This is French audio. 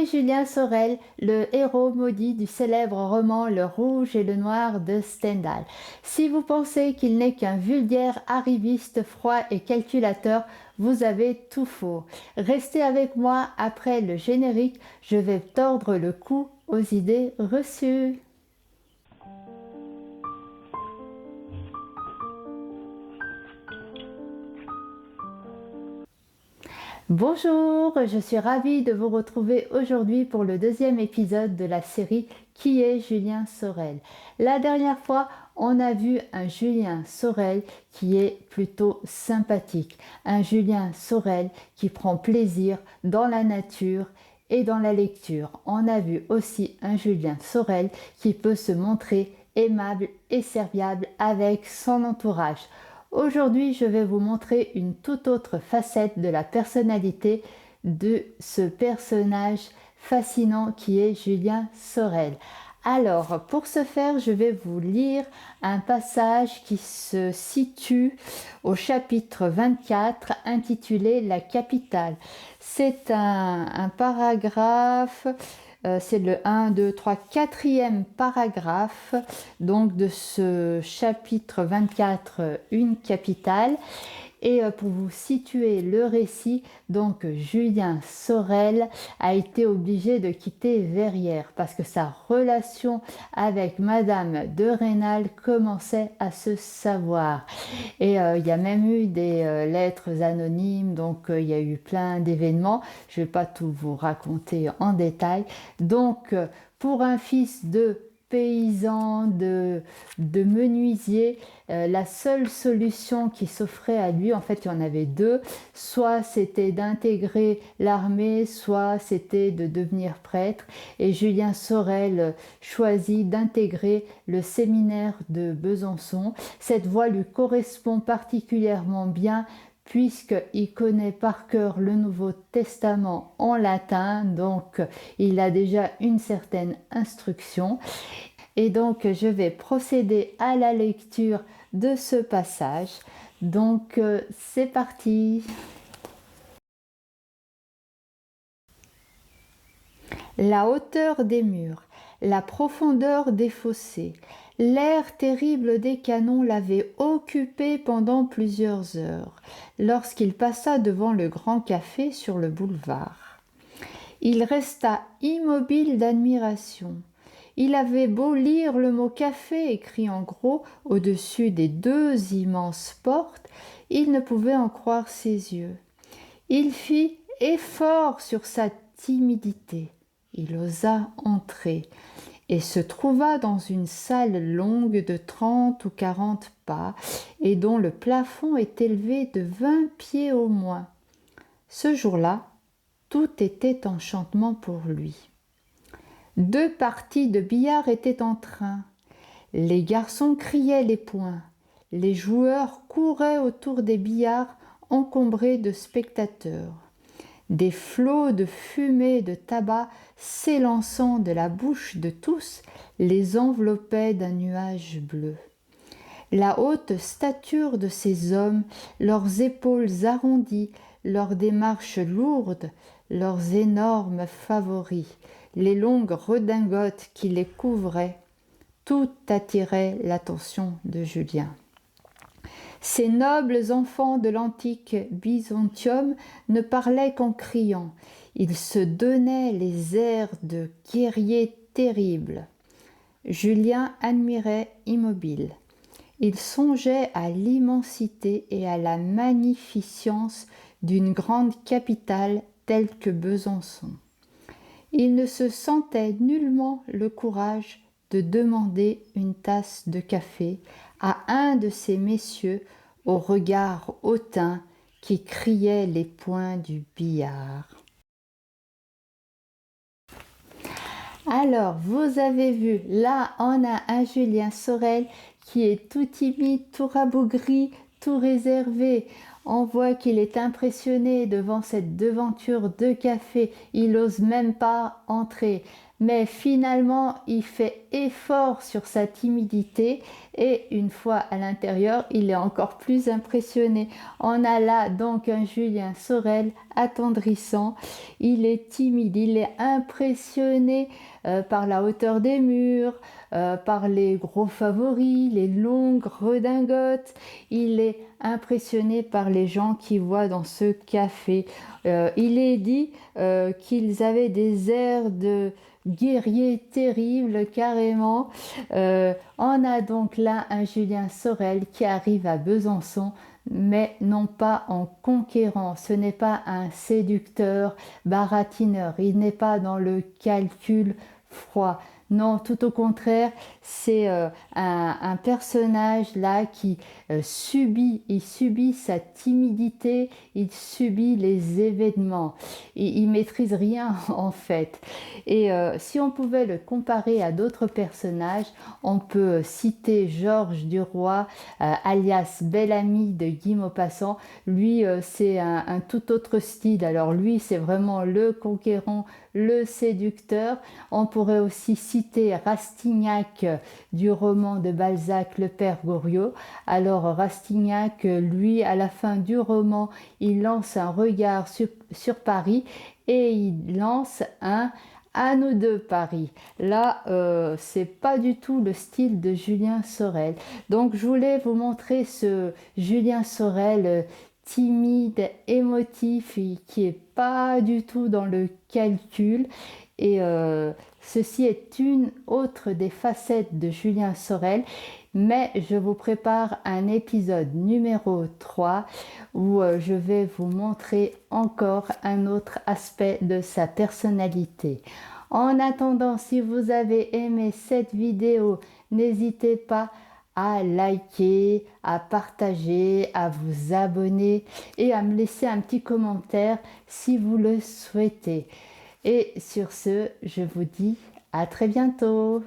suis Julien Sorel, le héros maudit du célèbre roman Le Rouge et le Noir de Stendhal. Si vous pensez qu'il n'est qu'un vulgaire arriviste froid et calculateur, vous avez tout faux. Restez avec moi après le générique, je vais tordre le cou aux idées reçues. Bonjour, je suis ravie de vous retrouver aujourd'hui pour le deuxième épisode de la série Qui est Julien Sorel? La dernière fois, on a vu un Julien Sorel qui est plutôt sympathique, un Julien Sorel qui prend plaisir dans la nature et dans la lecture. On a vu aussi un Julien Sorel qui peut se montrer aimable et serviable avec son entourage. Aujourd'hui, je vais vous montrer une toute autre facette de la personnalité de ce personnage fascinant qui est Julien Sorel. Alors, pour ce faire, je vais vous lire un passage qui se situe au chapitre 24 intitulé La capitale. C'est un paragraphe. C'est le 1, 2, 3, 4e paragraphe donc de ce chapitre 24, une capitale. Et pour vous situer le récit, donc Julien Sorel a été obligé de quitter Verrières parce que sa relation avec Madame de Rênal commençait à se savoir. Et il y a même eu des lettres anonymes, donc il y a eu plein d'événements. Je ne vais pas tout vous raconter en détail. Donc pour un fils de paysan, de menuisier, la seule solution qui s'offrait à lui, en fait il y en avait deux, soit c'était d'intégrer l'armée, soit c'était de devenir prêtre. Et Julien Sorel choisit d'intégrer le séminaire de Besançon. Cette voie lui correspond particulièrement bien puisqu'il connaît par cœur le Nouveau Testament en latin, donc il a déjà une certaine instruction. Et donc je vais procéder à la lecture de ce passage. Donc c'est parti. La hauteur des murs, la profondeur des fossés, l'air terrible des canons l'avaient occupé pendant plusieurs heures, lorsqu'il passa devant le grand café sur le boulevard. Il resta immobile d'admiration. Il avait beau lire le mot café écrit en gros au-dessus des deux immenses portes, il ne pouvait en croire ses yeux. Il fit effort sur sa timidité. Il osa entrer et se trouva dans une salle longue de 30 ou 40 pas et dont le plafond est élevé de 20 pieds au moins. Ce jour-là, tout était enchantement pour lui. 2 parties de billard étaient en train. Les garçons criaient les points. Les joueurs couraient autour des billards encombrés de spectateurs. Des flots de fumée de tabac s'élançant de la bouche de tous les enveloppaient d'un nuage bleu. La haute stature de ces hommes, leurs épaules arrondies, leurs démarches lourdes, leurs énormes favoris, les longues redingotes qui les couvraient, tout attirait l'attention de Julien. Ces nobles enfants de l'antique Byzantium ne parlaient qu'en criant. Ils se donnaient les airs de guerriers terribles. Julien admirait immobile. Il songeait à l'immensité et à la magnificence d'une grande capitale telle que Besançon. Il ne se sentait nullement le courage de demander une tasse de café à un de ces messieurs au regard hautain qui criait les points du billard. Alors, vous avez vu, là on a un Julien Sorel qui est tout timide, tout rabougri, tout réservé. On voit qu'il est impressionné devant cette devanture de café. Il n'ose même pas entrer. mais finalement il fait effort sur sa timidité et une fois à l'intérieur, il est encore plus impressionné. On a là donc un Julien Sorel attendrissant, il est timide, il est impressionné par la hauteur des murs, par les gros favoris, les longues redingotes, il est impressionné par les gens qui voient dans ce café. Il est dit qu'ils avaient des airs de guerriers terribles carrément. On a donc là un Julien Sorel qui arrive à Besançon, mais non pas en conquérant. Ce n'est pas un séducteur baratineur, il n'est pas dans le calcul froid. Non, tout au contraire, c'est un personnage là qui il subit sa timidité, il subit les événements, il maîtrise rien en fait. Et si on pouvait le comparer à d'autres personnages, on peut citer Georges Duroy, alias Bel-Ami de Guy Maupassant. Lui, c'est un tout autre style. Alors lui, c'est vraiment le conquérant, le séducteur. On pourrait aussi citer Rastignac du roman de Balzac, Le Père Goriot. Alors Rastignac, lui, à la fin du roman, il lance un regard sur Paris et il lance un à nous deux Paris. Là, c'est pas du tout le style de Julien Sorel. Donc, je voulais vous montrer ce Julien Sorel timide, émotif, et qui est pas du tout dans le calcul. Et ceci est une autre des facettes de Julien Sorel. Mais je vous prépare un épisode numéro 3 où je vais vous montrer encore un autre aspect de sa personnalité. En attendant, si vous avez aimé cette vidéo, n'hésitez pas à liker, à partager, à vous abonner et à me laisser un petit commentaire si vous le souhaitez. Et sur ce, je vous dis à très bientôt.